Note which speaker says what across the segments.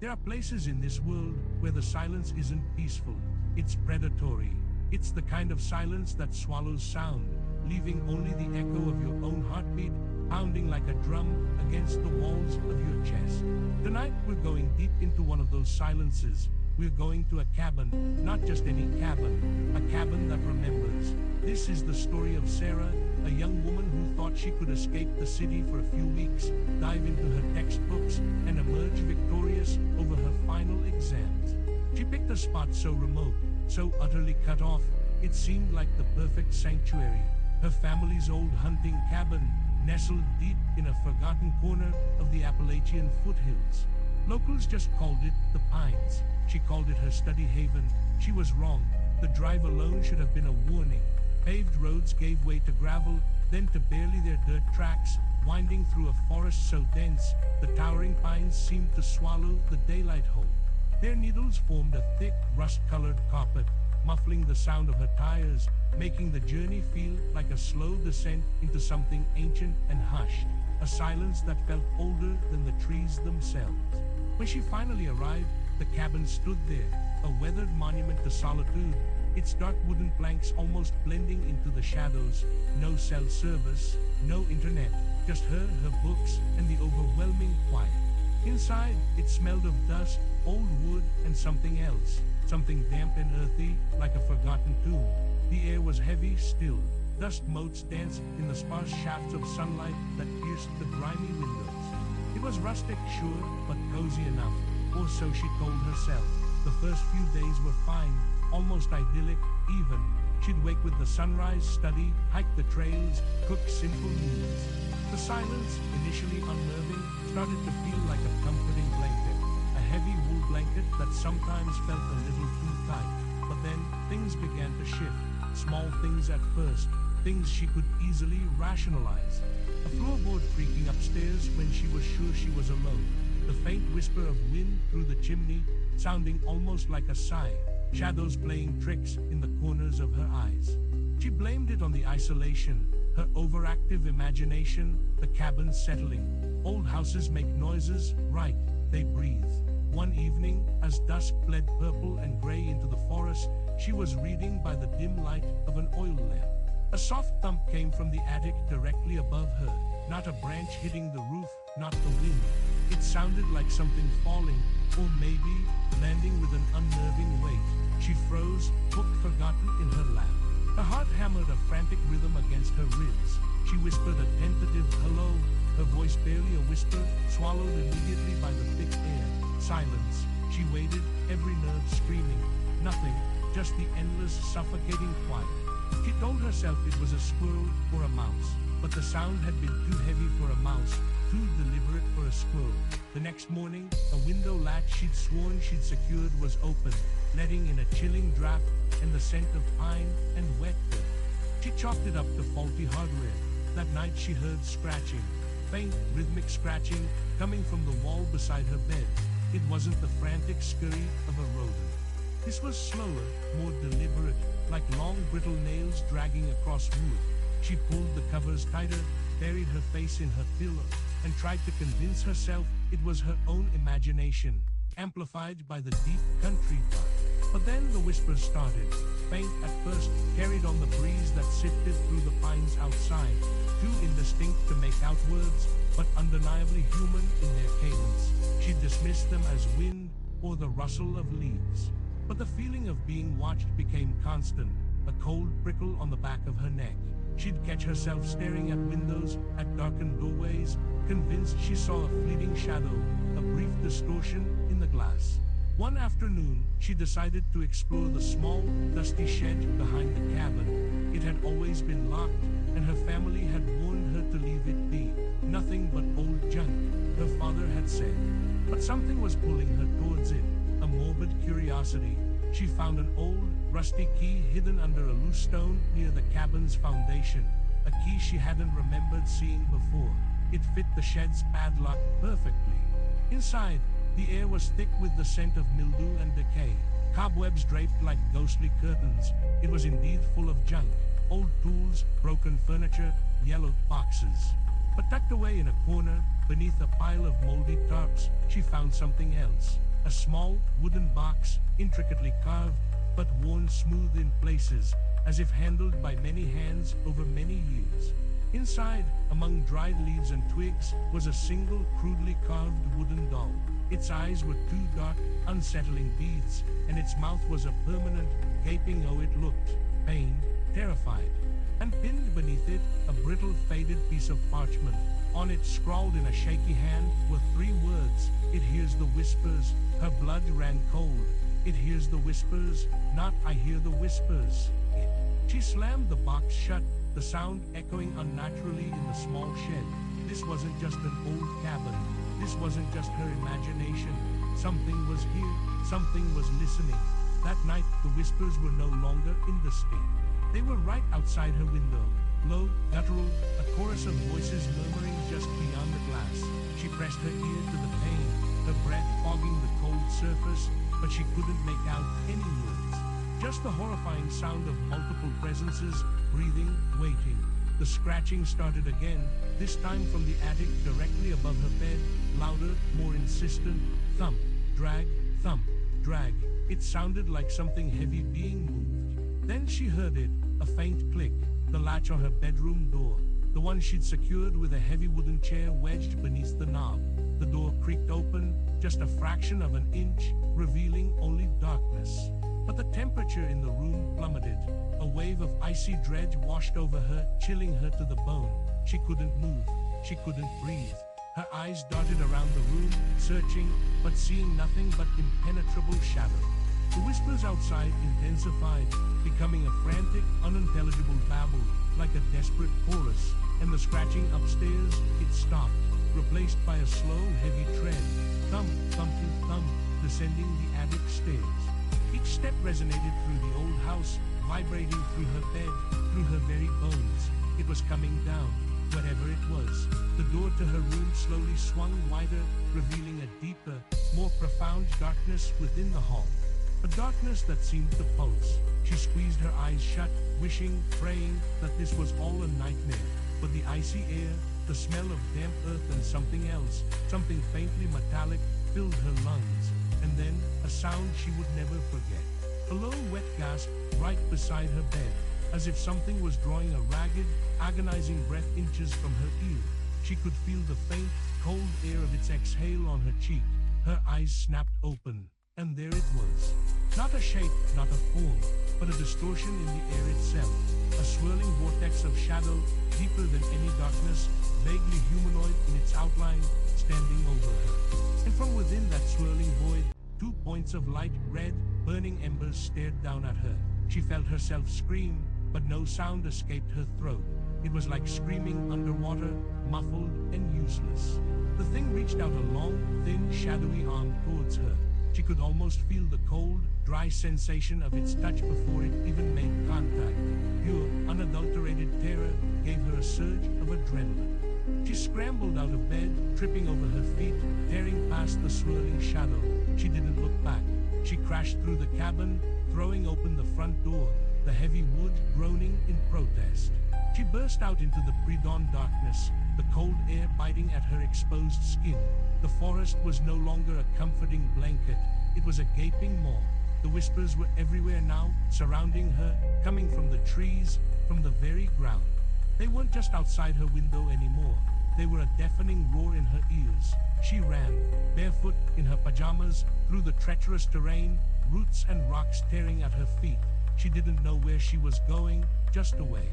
Speaker 1: There are places in this world where the silence isn't peaceful, it's predatory. It's the kind of silence that swallows sound, leaving only the echo of your own heartbeat pounding like a drum against the walls of your chest. Tonight we're going deep into one of those silences. We're going to a cabin, not just any cabin, a cabin that remembers. This is the story of Sarah, a young woman who thought she could escape the city for a few weeks, dive into her textbooks, and emerge victorious over her final exams. She picked a spot so remote, so utterly cut off, it seemed like the perfect sanctuary. Her family's old hunting cabin, nestled deep in a forgotten corner of the Appalachian foothills. Locals just called it the Pines. She called it her study haven. She was wrong. The drive alone should have been a warning. Paved roads gave way to gravel, then to barely their dirt tracks, winding through a forest so dense, the towering pines seemed to swallow the daylight whole. Their needles formed a thick, rust-colored carpet, muffling the sound of her tires, making the journey feel like a slow descent into something ancient and hushed, a silence that felt older than the trees themselves. When she finally arrived, the cabin stood there, a weathered monument to solitude, its dark wooden planks almost blending into the shadows. No cell service, no internet, just her books, and the overwhelming quiet. Inside, it smelled of dust, old wood, and something else, something damp and earthy, like a forgotten tomb. The air was heavy, still. Dust motes danced in the sparse shafts of sunlight that pierced the grimy windows. It was rustic, sure, but cozy enough, or so she told herself. The first few days were fine, almost idyllic, even. She'd wake with the sunrise, study, hike the trails, cook simple meals. The silence, initially unnerving, started to feel like a comforting blanket, a heavy wool blanket that sometimes felt a little too tight. But then, things began to shift. Small things at first, things she could easily rationalize. A floorboard creaking upstairs when she was sure she was alone. The faint whisper of wind through the chimney, sounding almost like a sigh. Shadows playing tricks in the corners of her eyes. She blamed it on the isolation, her overactive imagination, the cabin settling. Old houses make noises, right, they breathe. One evening, as dusk bled purple and gray into the forest, she was reading by the dim light of an oil lamp. A soft thump came from the attic directly above her, not a branch hitting the roof, not the wind. It sounded like something falling, or maybe landing with an unnerving weight. She froze, book forgotten in her lap. Her heart hammered a frantic rhythm against her ribs. She whispered a tentative hello, her voice barely a whisper, swallowed immediately by the thick air. Silence. She waited, every nerve screaming. Nothing, just the endless, suffocating quiet. She told herself it was a squirrel or a mouse, but the sound had been too heavy for a mouse, too deliberate for a squirrel. The next morning, a window latch she'd sworn she'd secured was open, letting in a chilling draft and the scent of pine and wet dirt. She chalked it up to faulty hardware. That night she heard scratching, faint, rhythmic scratching, coming from the wall beside her bed. It wasn't the frantic scurry of a rodent. This was slower, more deliberate, like long brittle nails dragging across wood. She pulled the covers tighter, buried her face in her pillow, and tried to convince herself it was her own imagination, amplified by the deep country bark. But then the whispers started, faint at first, carried on the breeze that sifted through the pines outside, too indistinct to make out words, but undeniably human in their cadence. She dismissed them as wind or the rustle of leaves. But the feeling of being watched became constant, a cold prickle on the back of her neck. She'd catch herself staring at windows, at darkened doorways, convinced she saw a fleeting shadow, a brief distortion in the glass. One afternoon, she decided to explore the small, dusty shed behind the cabin. It had always been locked, and her family had warned her to leave it be. Nothing but old junk, her father had said. But something was pulling her towards it, a morbid curiosity. She found an old, rusty key hidden under a loose stone near the cabin's foundation, a key she hadn't remembered seeing before. It fit the shed's padlock perfectly. Inside, the air was thick with the scent of mildew and decay. Cobwebs draped like ghostly curtains. It was indeed full of junk, old tools, broken furniture, yellowed boxes. But tucked away in a corner, beneath a pile of moldy tarps, she found something else. a small wooden box, intricately carved, but worn smooth in places, as if handled by many hands over many years. Inside, among dried leaves and twigs, was a single crudely carved wooden doll. Its eyes were two dark, unsettling beads, and its mouth was a permanent, gaping O. It looked pained, terrified. And pinned beneath it, a brittle, faded piece of parchment. On it, scrawled in a shaky hand, were three words: "It hears the whispers." Her blood ran cold. "It hears the whispers, not I hear the whispers." She slammed the box shut, the sound echoing unnaturally in the small shed. This wasn't just an old cabin. This wasn't just her imagination. Something was here. Something was listening. That night, the whispers were no longer indistinct. They were right outside her window. Low, guttural, a chorus of voices murmuring just beyond the glass. She pressed her ear to the pane, her breath fogging the cold surface, but she couldn't make out any words. Just the horrifying sound of multiple presences, breathing, waiting. The scratching started again, this time from the attic directly above her bed, louder, more insistent. Thump, drag, thump, drag. It sounded like something heavy being moved. Then she heard it, a faint click, the latch on her bedroom door, the one she'd secured with a heavy wooden chair wedged beneath the knob. The door creaked open, just a fraction of an inch, revealing only darkness. But the temperature in the room plummeted. A wave of icy dread washed over her, chilling her to the bone. She couldn't move. She couldn't breathe. Her eyes darted around the room, searching, but seeing nothing but impenetrable shadow. The whispers outside intensified, becoming a frantic, unintelligible babble, like a desperate chorus, and the scratching upstairs, it stopped, replaced by a slow, heavy tread. Thump, thumping, thump, descending the attic stairs. Each step resonated through the old house, vibrating through her bed, through her very bones. It was coming down, whatever it was. The door to her room slowly swung wider, revealing a deeper, more profound darkness within the hall. A darkness that seemed to pulse. She squeezed her eyes shut, wishing, praying, that this was all a nightmare. But the icy air, the smell of damp earth and something else, something faintly metallic, filled her lungs. And then, a sound she would never forget. A low, wet gasp, right beside her bed, as if something was drawing a ragged, agonizing breath inches from her ear. She could feel the faint, cold air of its exhale on her cheek. Her eyes snapped open. And there it was. Not a shape, not a form, but a distortion in the air itself. A swirling vortex of shadow, deeper than any darkness, vaguely humanoid in its outline, standing over her. And from within that swirling void, 2 points of light, red, burning embers stared down at her. She felt herself scream, but no sound escaped her throat. It was like screaming underwater, muffled and useless. The thing reached out a long, thin, shadowy arm towards her. She could almost feel the cold, dry sensation of its touch before it even made contact. Pure, unadulterated terror gave her a surge of adrenaline. She scrambled out of bed, tripping over her feet, tearing past the swirling shadow. She didn't look back. She crashed through the cabin, throwing open the front door, the heavy wood groaning in protest. She burst out into the pre-dawn darkness, the cold air biting at her exposed skin. The forest was no longer a comforting blanket, it was a gaping maw. The whispers were everywhere now, surrounding her, coming from the trees, from the very ground. They weren't just outside her window anymore. They were a deafening roar in her ears. She ran, barefoot, in her pajamas, through the treacherous terrain, roots and rocks tearing at her feet. She didn't know where she was going, just away.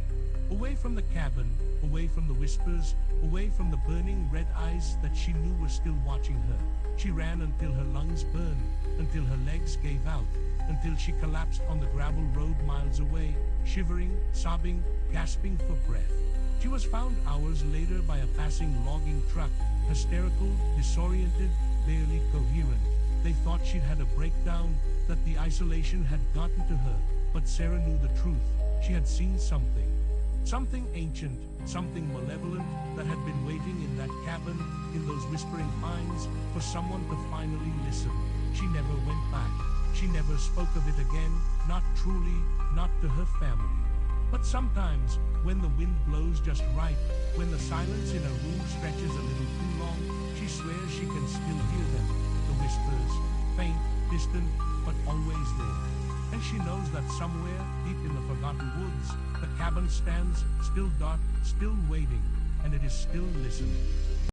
Speaker 1: Away from the cabin, away from the whispers, away from the burning red eyes that she knew were still watching her. She ran until her lungs burned, until her legs gave out, until she collapsed on the gravel road miles away, shivering, sobbing, gasping for breath. She was found hours later by a passing logging truck, hysterical, disoriented, barely coherent. They thought she'd had a breakdown, that the isolation had gotten to her, but Sarah knew the truth. She had seen something. Something ancient, something malevolent that had been waiting in that cabin, in those whispering pines, for someone to finally listen. She never went back. She never spoke of it again, not truly, not to her family. But sometimes, when the wind blows just right, when the silence in a room stretches a little too long, she swears she can still hear them, the whispers, faint distant, but always there. And she knows that somewhere, deep in the forgotten woods, the cabin stands, still dark, still waiting, and it is still listening.